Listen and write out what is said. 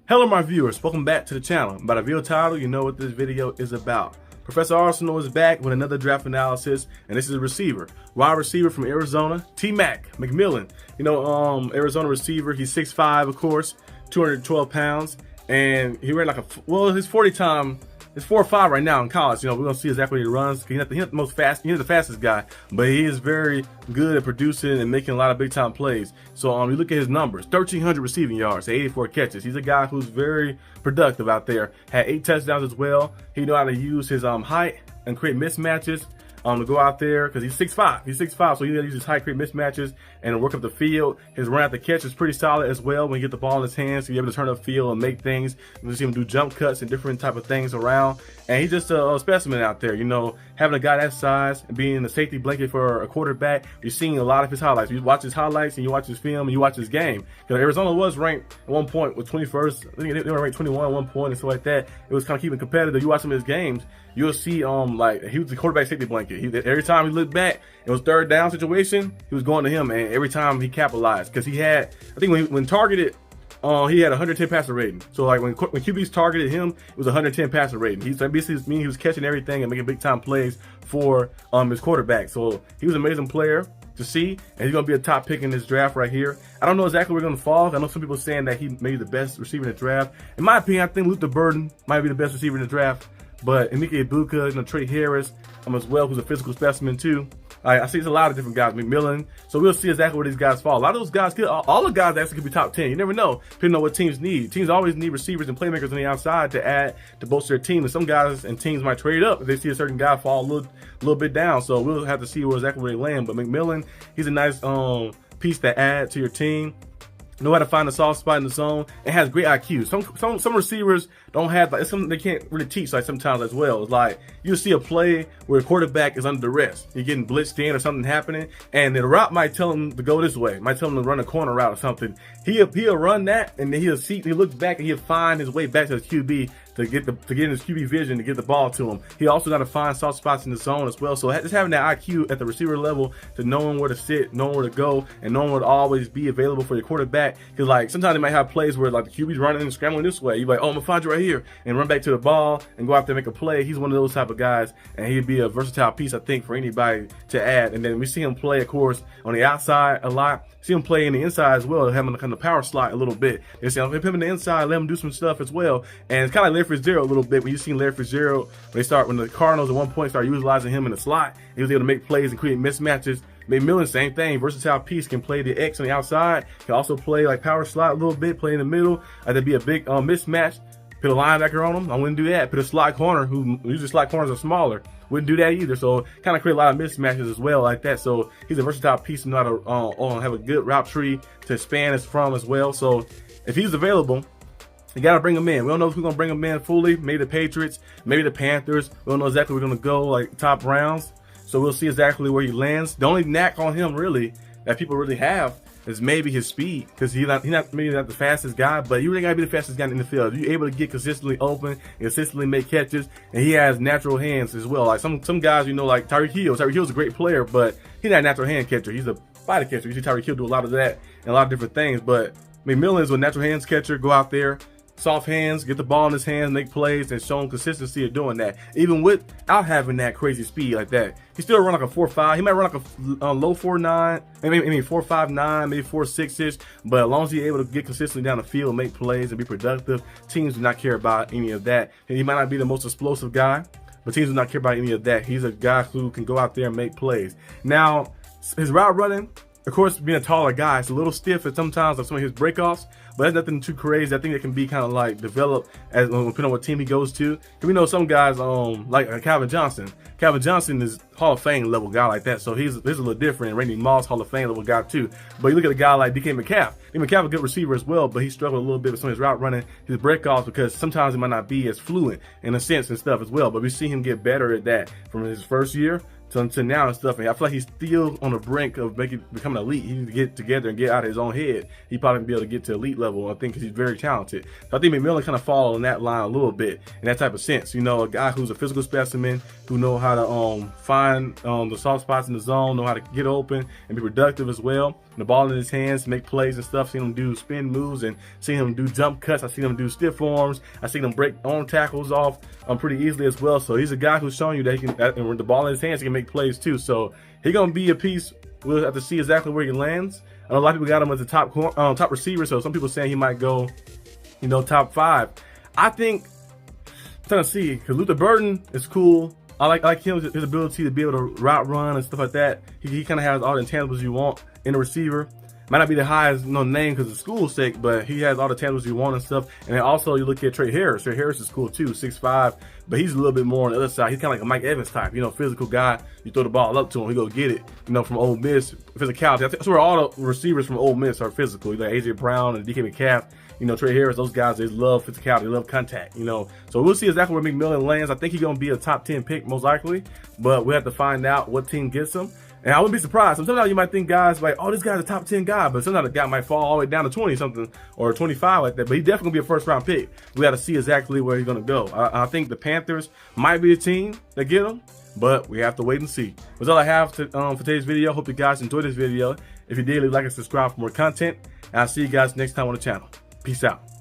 Hello my viewers, welcome back to the channel. By the video title, you know what this video is about. Professor Arsenal is back with another draft analysis, and this is a receiver. Wide receiver from Arizona, T-Mac, Mcmillan. You know, Arizona receiver, he's 6'5", of course, 212 pounds, and he ran like his 40 time, it's 4.5 right now in college. You know, we're gonna see exactly what he runs. He's not the fastest guy, but he is very good at producing and making a lot of big time plays. So you look at his numbers: 1,300 receiving yards, 84 catches. He's a guy who's very productive out there. Had 8 touchdowns as well. He know how to use his height and create mismatches to go out there, because he's 6'5". He's 6'5", so he uses his height, create mismatches, and work up the field. His run at the catch is pretty solid as well. When you get the ball in his hands, so you're able to turn up field and make things. You see him do jump cuts and different type of things around. And he's just a specimen out there. You know, having a guy that size and being a safety blanket for a quarterback. You're seeing a lot of his highlights. You watch his highlights and you watch his film and you watch his game. Because Arizona was ranked at one point with 21st. I think they were ranked 21 at one point and stuff like that. It was kind of keeping competitive. You watch some of his games, you'll see like he was the quarterback safety blanket. Every time he looked back, it was third down situation, he was going to him, and every time he capitalized, because he had, I think when targeted, he had 110 passer rating. So like when QBs targeted him, it was 110 passer rating. He's basically meaning he was catching everything and making big time plays for his quarterback. So he was an amazing player to see, and he's gonna be a top pick in this draft right here. I don't know exactly where we're gonna fall. I know some people are saying that he may be the best receiver in the draft. In my opinion, I think Luther Burden might be the best receiver in the draft. But Emeka Egbuka, Trey Harris, as well, who's a physical specimen too. I see a lot of different guys, Mcmillan. So we'll see exactly where these guys fall. A lot of those guys, all the guys actually could be top 10. You never know, depending on what teams need. Teams always need receivers and playmakers on the outside to add to bolster their team. And some guys and teams might trade up if they see a certain guy fall a little bit down. So we'll have to see exactly where they land. But Mcmillan, he's a nice piece to add to your team. Know how to find a soft spot in the zone, and has great IQ. Some receivers don't have, like, it's something they can't really teach, like, sometimes as well. It's like you'll see a play where a quarterback is under duress. You're getting blitzed in or something happening, and the route might tell him to go this way, might tell him to run a corner route or something. He'll run that, and then he looks back and he'll find his way back to his QB to get in his QB vision to get the ball to him. He also got to find soft spots in the zone as well. So just having that IQ at the receiver level, to knowing where to sit, knowing where to go, and knowing where to always be available for your quarterback. Because like sometimes they might have plays where like the QB's running and scrambling this way. You're like, oh, I'm gonna find you right here, and run back to the ball and go out there and make a play. He's one of those type of guys, and he'd be a versatile piece, I think, for anybody to add. And then we see him play, of course, on the outside a lot. See him play in the inside as well, having a kind of power slot a little bit. They say, him in the inside, let him do some stuff as well. And it's kind of like Larry Fitzgerald a little bit. When you see Larry Fitzgerald, when the Cardinals at one point start utilizing him in the slot, he was able to make plays and create mismatches. Mcmillan, same thing, versatile piece, can play the X on the outside, can also play like power slot a little bit, play in the middle. That'd be a big mismatch. Put a linebacker on him, I wouldn't do that. Put a slot corner, who usually slot corners are smaller, wouldn't do that either. So kind of create a lot of mismatches as well like that. So he's a versatile piece and know how to have a good route tree to span us from as well. So if he's available, you got to bring him in. We don't know if we're going to bring him in fully. Maybe the Patriots, maybe the Panthers. We don't know exactly where we're going to go, like top rounds. So we'll see exactly where he lands. The only knack on him really that people really have is maybe his speed, because he's not the fastest guy, but you really gotta be the fastest guy in the field. You're able to get consistently open, consistently make catches, and he has natural hands as well. Like some guys, you know, like Tyreek Hill. Tyreek Hill's a great player, but he's not a natural hand catcher. He's a body catcher. You see Tyreek Hill do a lot of that and a lot of different things. But Mcmillan is a natural hands catcher. Go out there, soft hands, get the ball in his hands, make plays, and show him consistency of doing that. Even without having that crazy speed like that, he still run like a 4.5. He might run like a low 4.9, maybe 4.59, maybe 4.6-ish. But as long as he's able to get consistently down the field, make plays, and be productive, teams do not care about any of that. And he might not be the most explosive guy, but teams do not care about any of that. He's a guy who can go out there and make plays. Now, his route running, of course, being a taller guy, it's a little stiff at sometimes on some of his breakoffs, but that's nothing too crazy. I think it can be kind of like developed as depending on what team he goes to. Because we know some guys like Calvin Johnson. Calvin Johnson is Hall of Fame level guy like that, so he's a little different. And Randy Moss, Hall of Fame level guy too. But you look at a guy like DK Metcalf. Metcalf a good receiver as well, but he struggled a little bit with some of his route running, his breakoffs, because sometimes he might not be as fluent in a sense and stuff as well. But we see him get better at that from his first year to now and stuff. And I feel like he's still on the brink of becoming elite. He needs to get together and get out of his own head. He probably be able to get to elite level, I think, because he's very talented. So I think Mcmillan kind of falls on that line a little bit in that type of sense. You know, a guy who's a physical specimen, who know how to find the soft spots in the zone, know how to get open and be productive as well. the ball in his hands, make plays and stuff. Seen him do spin moves and seen him do jump cuts. I seen him do stiff arms. I seen him break arm tackles off pretty easily as well. So he's a guy who's showing you that he can, and with the ball in his hands, he can make plays too. So he's gonna be a piece. We'll have to see exactly where he lands. I know a lot of people got him as a top receiver. So some people saying he might go, you know, top 5. I think I'm trying to see, because Luther Burden is cool. I like him, his ability to be able to route run and stuff like that. He kind of has all the intangibles you want in a receiver. Might not be the highest name because of school's sake, but he has all the intangibles you want and stuff. And then also you look at Trey Harris. Trey Harris is cool too, 6'5", but he's a little bit more on the other side. He's kind of like a Mike Evans type, you know, physical guy. You throw the ball up to him, he go get it. You know, from Ole Miss, physicality. That's where all the receivers from Ole Miss are physical. You like AJ Brown and DK Metcalf. You know, Trey Harris, those guys, they love physicality, they love contact, you know. So we'll see exactly where Mcmillan lands. I think he's going to be a top 10 pick most likely, but we have to find out what team gets him. And I wouldn't be surprised. Sometimes you might think guys like, oh, this guy's a top 10 guy, but sometimes the guy might fall all the way down to 20 something or 25 like that. But he's definitely going to be a first round pick. We got to see exactly where he's going to go. I think the Panthers might be the team that get him, but we have to wait and see. That's all I have for today's video. Hope you guys enjoyed this video. If you did, leave a like and subscribe for more content. And I'll see you guys next time on the channel. Peace out.